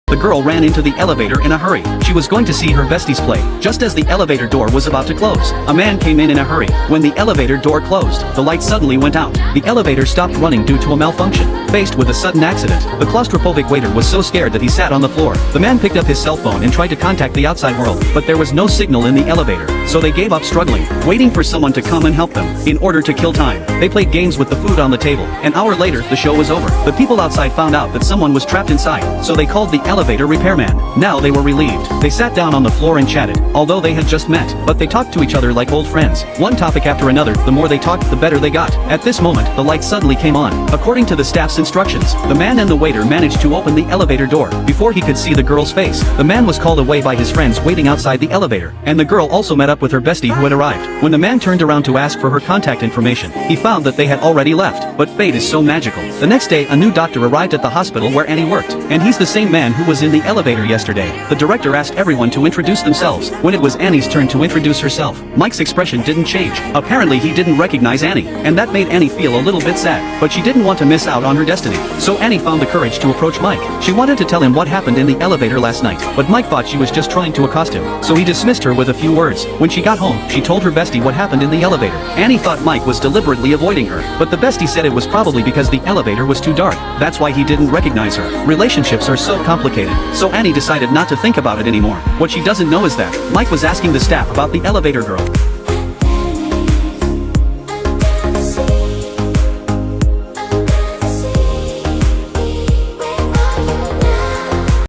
the girl ran into the elevator in a hurry. She was going to see her besties play. Just as the elevator door was about to close, a man came in a hurry. When the elevator door closed, the light suddenly went out. The elevator stopped running due to a malfunction. Faced with a sudden accident, the claustrophobic waiter was so scared that he sat on the floor. The man picked up his cell phone and tried to contact the outside world, but there was no signal in the elevator, so they gave up struggling, waiting for someone to come and help them. In order to kill time, they played games with the food on the table. An hour later, the show was over. The people outside found out that someone was trapped inside, so they called the elevator repairman. Now they were relieved. They sat down on the floor and chatted, although they had just met, but they talked to each other like old friends. One topic after another, the more they talked, the better they got. At this moment, the light suddenly came on. According to the staff's instructions, the man and the waiter managed to open the elevator door. Before he could see the girl's face, the man was called away by his friends waiting outside the elevator, and the girl also met up with her bestie who had arrived. When the man turned around to ask for her contact information, he found that they had already left. But fate is so magical. The next day, a new doctor arrived at the hospital where Annie worked, and he's the same man who was in the elevator yesterday. The director asked everyone to introduce themselves. When it was Annie's turn to introduce herself, Mike's expression didn't change. Apparently he didn't recognize Annie, and that made Annie feel a little bit sad, but she didn't want to miss out on her destiny. So Annie found the courage to approach Mike. She wanted to tell him what happened in the elevator last night, but Mike thought she was just trying to accost him, so he dismissed her with a few words. When she got home, she told her bestie what happened in the elevator. Annie thought Mike was deliberately avoiding her, but the bestie said it was probably because the elevator was too dark. That's why he didn't recognize her. Relationships are so complicated, so Annie decided not to think about it anymore. What she doesn't know is that Mike was asking the staff about the elevator girl.